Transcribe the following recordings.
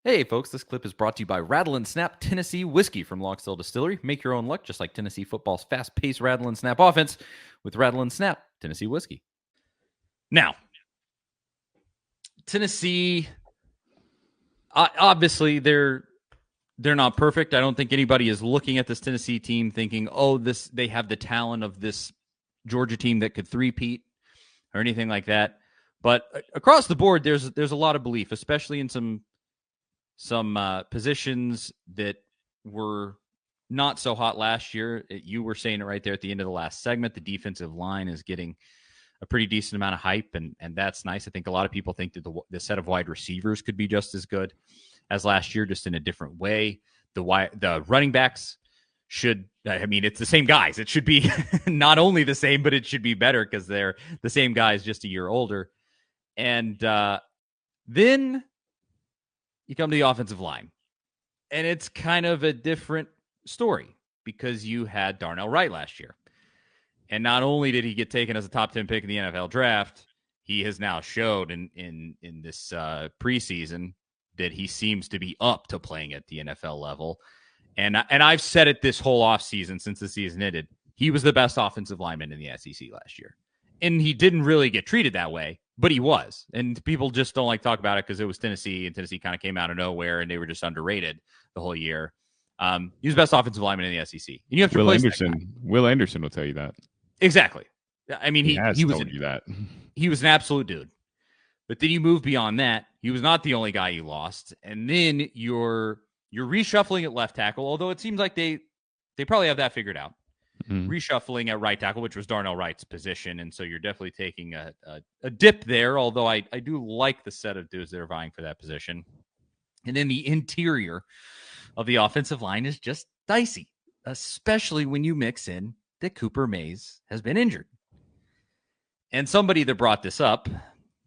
Hey folks, this clip is brought to you by Rattle and Snap Tennessee Whiskey from Lockstill Distillery. Make your own luck just like Tennessee football's fast-paced Rattle and Snap offense with Rattle and Snap Tennessee Whiskey. Now, Tennessee, obviously they're not perfect. I don't think anybody is looking at this Tennessee team thinking, "Oh, they have the talent of this Georgia team that could three-peat or anything like that." But across the board, there's a lot of belief, especially in some positions that were not so hot last year. You were saying it right there at the end of the last segment. The defensive line is getting a pretty decent amount of hype, and that's nice. I think a lot of people think that the set of wide receivers could be just as good as last year, just in a different way. The running backs should, I mean, it's the same guys. It should be not only the same, but it should be better because they're the same guys, just a year older. And then you come to the offensive line, and it's kind of a different story because you had Darnell Wright last year. And not only did he get taken as a top 10 pick in the NFL draft, he has now showed in this preseason that he seems to be up to playing at the NFL level. And I've said it this whole offseason since the season ended. He was the best offensive lineman in the SEC last year. And he didn't really get treated that way, but he was. And people just don't like to talk about it because it was Tennessee, and Tennessee kind of came out of nowhere, and they were just underrated the whole year. He was the best offensive lineman in the SEC. And you have to Will Anderson will tell you that. Exactly. I mean, he has was told you that. He was an absolute dude. But then you move beyond that. He was not the only guy you lost. And then you're reshuffling at left tackle, although it seems like they probably have that figured out. Mm-hmm. Reshuffling at right tackle, which was Darnell Wright's position. And so you're definitely taking a dip there, although I do like the set of dudes that are vying for that position. And then the interior of the offensive line is just dicey, especially when you mix in that Cooper Mays has been injured. And somebody that brought this up,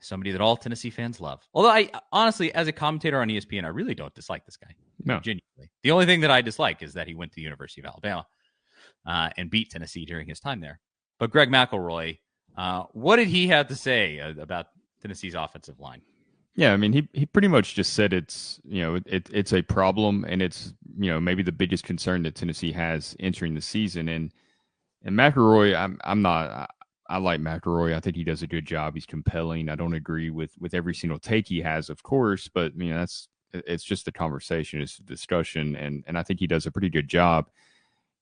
somebody that all Tennessee fans love. Although I honestly, as a commentator on ESPN, I really don't dislike this guy. No. Genuinely. The only thing that I dislike is that he went to the University of Alabama and beat Tennessee during his time there. But Greg McElroy, what did he have to say about Tennessee's offensive line? Yeah, I mean, he pretty much just said it's a problem, and it's maybe the biggest concern that Tennessee has entering the season. And McElroy, I like McElroy. I think he does a good job. He's compelling. I don't agree with every single take he has, of course, but it's just a conversation, it's a discussion, and I think he does a pretty good job.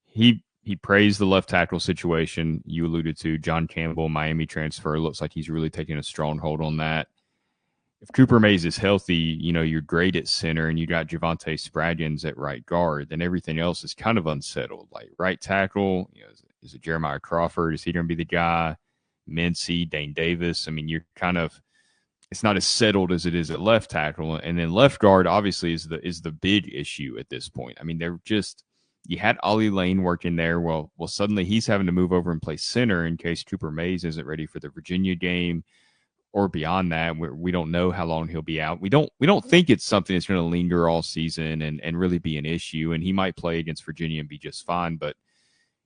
He praised the left tackle situation you alluded to. John Campbell, Miami transfer, looks like he's really taking a strong hold on that. If Cooper Mays is healthy, you're great at center, and you got Javonte Spraggins at right guard, then everything else is kind of unsettled. Like right tackle, is it Jeremiah Crawford? Is he going to be the guy? Mincy, Dane Davis. I mean, you're kind of, it's not as settled as it is at left tackle. And then left guard obviously is the big issue at this point. I mean, you had Ollie Lane working there. Well, suddenly he's having to move over and play center in case Cooper Mays isn't ready for the Virginia game or beyond that. We don't know how long he'll be out. We don't think it's something that's going to linger all season and really be an issue. And he might play against Virginia and be just fine, but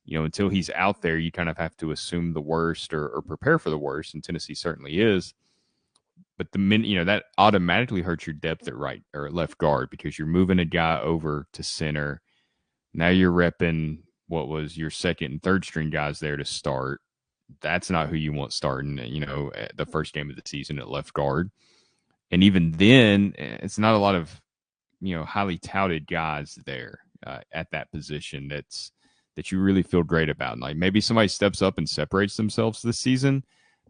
until he's out there, you kind of have to assume the worst or prepare for the worst, and Tennessee certainly is. But the minute, that automatically hurts your depth at right or at left guard because you're moving a guy over to center. Now you're repping what was your second and third string guys there to start. That's not who you want starting, at the first game of the season at left guard. And even then, it's not a lot of, highly touted guys there at that position that you really feel great about. Like maybe somebody steps up and separates themselves this season,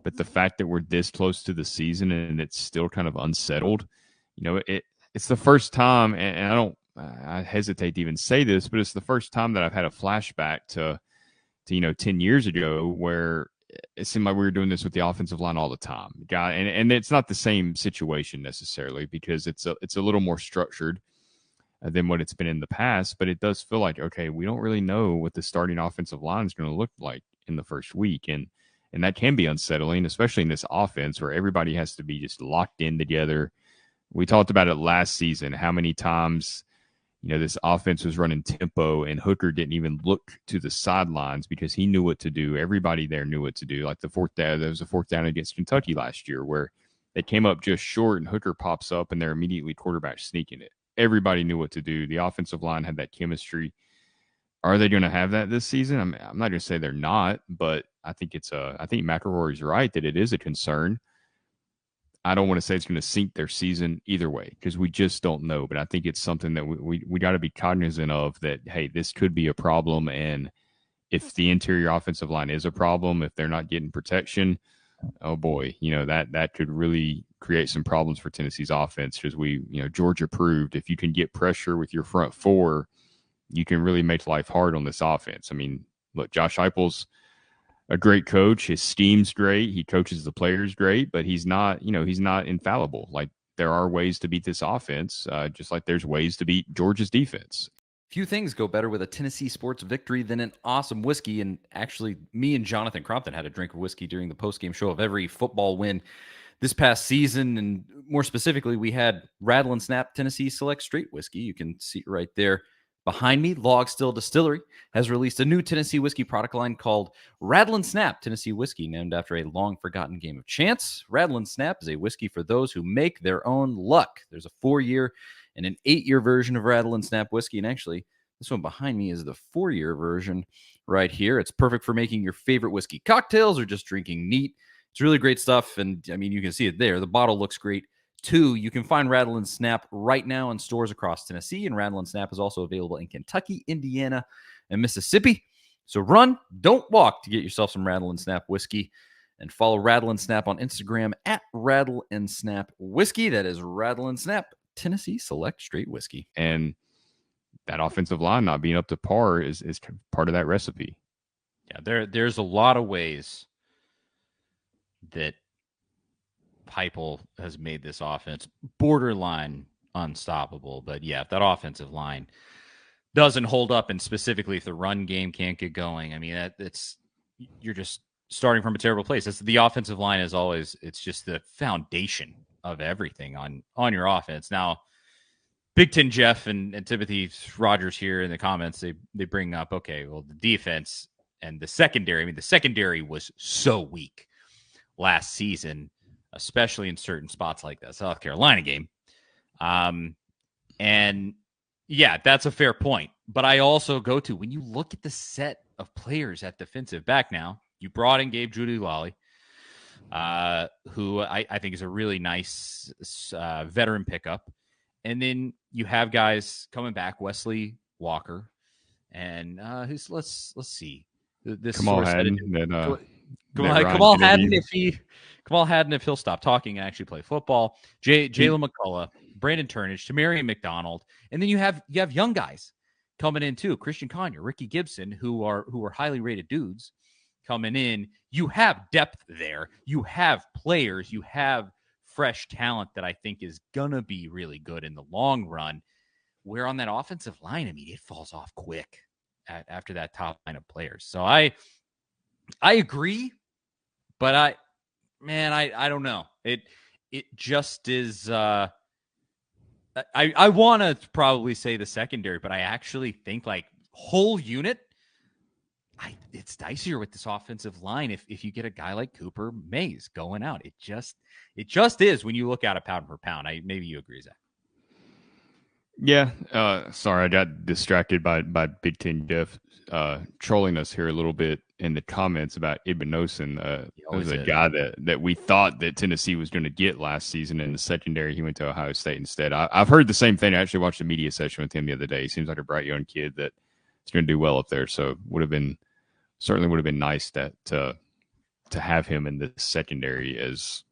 but the fact that we're this close to the season and it's still kind of unsettled, it's the first time, and I hesitate to even say this, but it's the first time that I've had a flashback to 10 years ago where it seemed like we were doing this with the offensive line all the time. And it's not the same situation necessarily because it's a little more structured than what it's been in the past, but it does feel like, okay, we don't really know what the starting offensive line is going to look like in the first week. And that can be unsettling, especially in this offense where everybody has to be just locked in together. We talked about it last season, how many times, this offense was running tempo and Hooker didn't even look to the sidelines because he knew what to do. Everybody there knew what to do. Like there was a fourth down against Kentucky last year where they came up just short and Hooker pops up and they're immediately quarterback sneaking it. everybody knew what to do. The offensive line had that chemistry. Are they going to have that this season? I'm not going to say they're not, but I think I think McElroy's right that it is a concern. I don't want to say it's going to sink their season either way because we just don't know. But I think it's something that we got to be cognizant of that, hey, this could be a problem. And if the interior offensive line is a problem, if they're not getting protection, oh boy, that could really create some problems for Tennessee's offense because Georgia proved if you can get pressure with your front four, you can really make life hard on this offense. I mean, look, Josh Heupel's a great coach. His scheme's great. He coaches the players great, but he's not infallible. Like there are ways to beat this offense, just like there's ways to beat Georgia's defense. Few things go better with a Tennessee sports victory than an awesome whiskey. And actually, me and Jonathan Crompton had a drink of whiskey during the postgame show of every football win this past season. And more specifically, we had Rattle and Snap Tennessee Select Straight Whiskey. You can see it right there behind me. Log Still Distillery has released a new Tennessee whiskey product line called Rattle and Snap Tennessee Whiskey, named after a long-forgotten game of chance. Rattle and Snap is a whiskey for those who make their own luck. There's a 4-year and an 8-year version of Rattle and Snap whiskey, and actually, this one behind me is the 4-year version right here. It's perfect for making your favorite whiskey cocktails or just drinking neat. It's really great stuff, and I mean, you can see it there. The bottle looks great. 2, you can find Rattle and Snap right now in stores across Tennessee, and Rattle and Snap is also available in Kentucky, Indiana, and Mississippi. So run, don't walk to get yourself some Rattle and Snap whiskey, and follow Rattle and Snap on Instagram at Rattle and Snap Whiskey. That is Rattle and Snap Tennessee Select Straight Whiskey. And that offensive line not being up to par is part of that recipe. Yeah, there's a lot of ways that Heupel has made this offense borderline unstoppable. But yeah, if that offensive line doesn't hold up, and specifically if the run game can't get going, I mean, you're just starting from a terrible place. The offensive line is always, it's just the foundation of everything on your offense. Now, Big Ten Jeff and Timothy Rogers here in the comments, they bring up, okay, well, the defense and the secondary. I mean, the secondary was so weak last season, especially in certain spots like that South Carolina game. And yeah, that's a fair point. But I also go to, when you look at the set of players at defensive back now, you brought in Gabe Jeudy-Lally, who I think is a really nice veteran pickup. And then you have guys coming back, Wesley Walker, and let's see. This Kamal Haddon. Kamal Haddon, if he'll stop talking and actually play football. Jalen McCullough, Brandon Turnage, Tamarian McDonald, and then you have young guys coming in too. Christian Conyer, Ricky Gibson, who are highly rated dudes coming in. You have depth there. You have players. You have fresh talent that I think is gonna be really good in the long run. Where on that offensive line, I mean, it falls off quick after that top line of players. So I agree, but I don't know. It just is. I want to probably say the secondary, but I actually think like whole unit, it's dicier with this offensive line if you get a guy like Cooper Mays going out. It just is when you look at it pound for pound. Maybe you agree, Zach. Yeah. Sorry, I got distracted by Big Ten Jeff trolling us here a little bit in the comments about Ibn was a guy that we thought that Tennessee was going to get last season in the secondary. He went to Ohio State instead. I've heard the same thing. I actually watched a media session with him the other day. He seems like a bright young kid that is going to do well up there. So certainly would have been nice to have him in the secondary. As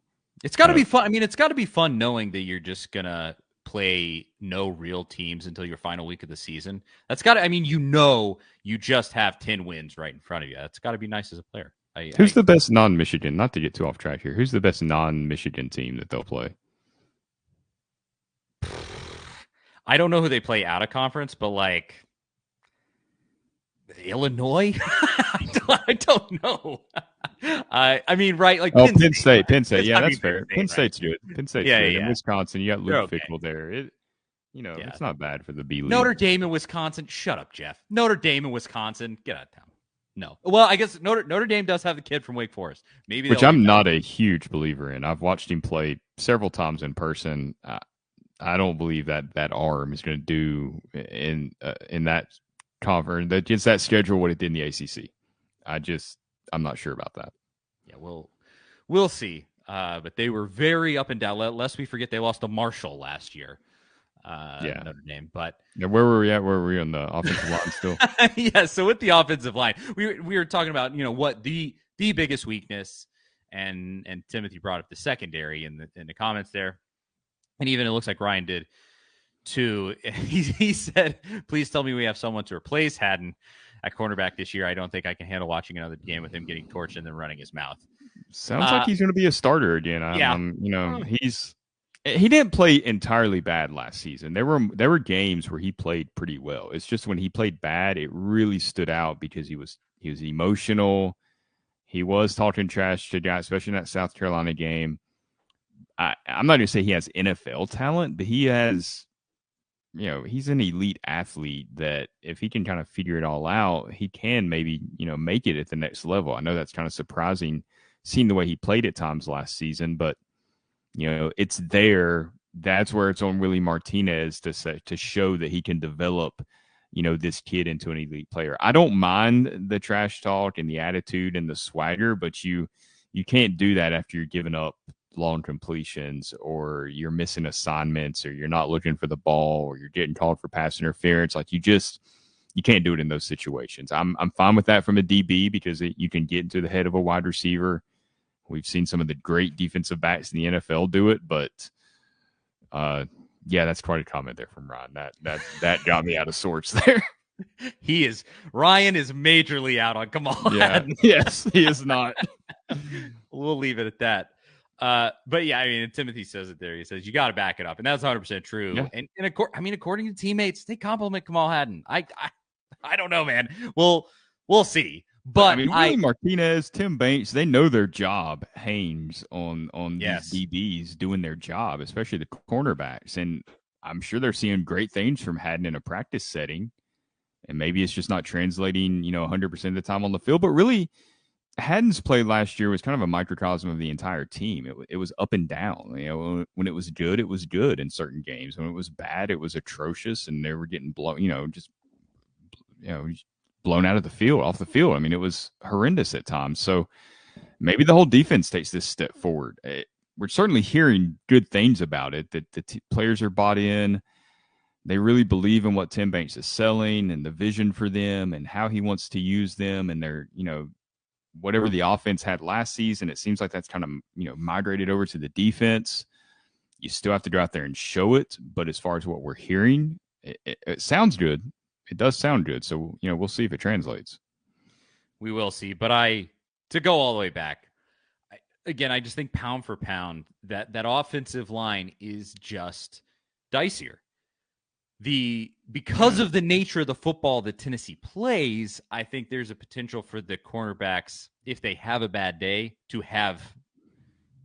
it's got to be fun. I mean, it's got to be fun knowing that you're just gonna play no real teams until your final week of the season. That's got to. I mean, you just have 10 wins right in front of you. That's got to be nice as a player. Who's the best non-Michigan? Not to get too off track here. Who's the best non-Michigan team that they'll play? I don't know who they play out of conference, but like Illinois. I don't know. I mean, right? Like Penn State. Yeah, that's fair. Penn State's good. Penn State's good. Yeah. In Wisconsin, you got Luke Fickell there. It's not bad for the B League. Notre Dame and Wisconsin. Shut up, Jeff. Notre Dame and Wisconsin. Get out of town. No. Well, I guess Notre Dame does have the kid from Wake Forest. Which I'm not a huge believer in. I've watched him play several times in person. I don't believe that arm is going to do in that conference that gets that schedule what it did in the ACC. I'm not sure about that. Yeah, we'll see. But they were very up and down. Lest we forget, they lost to Marshall last year. Notre Dame. But yeah, where were we at? Where were we on the offensive line still? Yeah. So with the offensive line, we were talking about what the biggest weakness, and Timothy brought up the secondary in the comments there, and even it looks like Ryan did too. He said, "Please tell me we have someone to replace Haddon at cornerback this year. I don't think I can handle watching another game with him getting torched and then running his mouth." Sounds like he's going to be a starter again. Yeah. He didn't play entirely bad last season. There were games where he played pretty well. It's just when he played bad, it really stood out because he was emotional. He was talking trash to guys, especially in that South Carolina game. I'm not going to say he has NFL talent, but he has, he's an elite athlete that if he can kind of figure it all out, he can maybe, make it at the next level. I know that's kind of surprising seeing the way he played at times last season, but it's there. That's where it's on Willie Martinez to show that he can develop, this kid into an elite player. I don't mind the trash talk and the attitude and the swagger, but you can't do that after you're giving up long completions or you're missing assignments or you're not looking for the ball or you're getting called for pass interference. Like you can't do it in those situations. I'm fine with that from a DB because you can get into the head of a wide receiver. We've seen some of the great defensive backs in the NFL do it, but that's quite a comment there from Ryan. That got me out of sorts there. Ryan is majorly out on Kamal Haddon. Yes, he is not. We'll leave it at that. But yeah, I mean, Timothy says it there. He says you got to back it up, and that's 100% true. Yeah. And according to teammates, they compliment Kamal Haddon. I don't know, man. We'll see. But Willie Martinez, Tim Banks, they know their job. Haynes on yes. these DBs doing their job, especially the cornerbacks, and I'm sure they're seeing great things from Haddon in a practice setting. And maybe it's just not translating, 100% of the time on the field. But really, Haddon's play last year was kind of a microcosm of the entire team. It was up and down. When it was good in certain games. When it was bad, it was atrocious, and they were getting blown. Blown out of the field, off the field. I mean, it was horrendous at times. So maybe the whole defense takes this step forward. We're certainly hearing good things about it. That the players are bought in. They really believe in what Tim Banks is selling and the vision for them and how he wants to use them. And they're, whatever the offense had last season, it seems like that's kind of, migrated over to the defense. You still have to go out there and show it. But as far as what we're hearing, it sounds good. It does sound good. So, we'll see if it translates. We will see. But to go all the way back, I just think pound for pound, that offensive line is just dicier. Because of the nature of the football that Tennessee plays, I think there's a potential for the cornerbacks, if they have a bad day, to have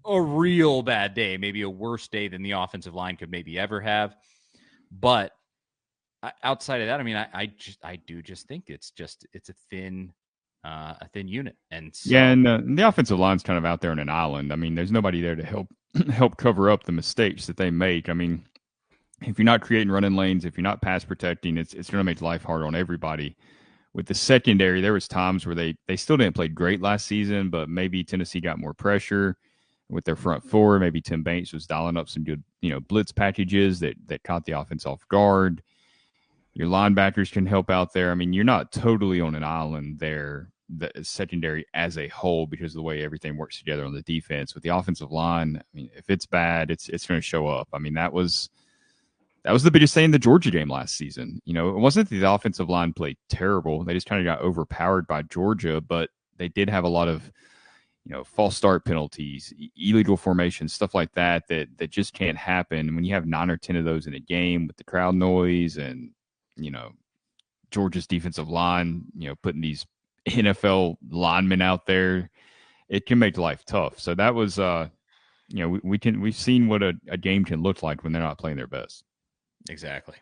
a real bad day, maybe a worse day than the offensive line could maybe ever have. But outside of that, I mean, I do just think it's a thin unit, and so, and the offensive line's kind of out there on an island. I mean, there's nobody there to help cover up the mistakes that they make. I mean, if you're not creating running lanes, if you're not pass protecting, it's going to make life hard on everybody. With the secondary, there was times where they still didn't play great last season, but maybe Tennessee got more pressure with their front four. Maybe Tim Banks was dialing up some good, blitz packages that caught the offense off guard. Your linebackers can help out there. I mean, you're not totally on an island there, the secondary as a whole, because of the way everything works together on the defense. With the offensive line, I mean, if it's bad, it's going to show up. I mean, that was the biggest thing in the Georgia game last season. It wasn't that the offensive line played terrible. They just kind of got overpowered by Georgia, but they did have a lot of, false start penalties, illegal formations, stuff like that just can't happen. When you have 9 or 10 of those in a game with the crowd noise and, Georgia's defensive line, putting these NFL linemen out there, it can make life tough. So that was, we've seen what a game can look like when they're not playing their best. Exactly.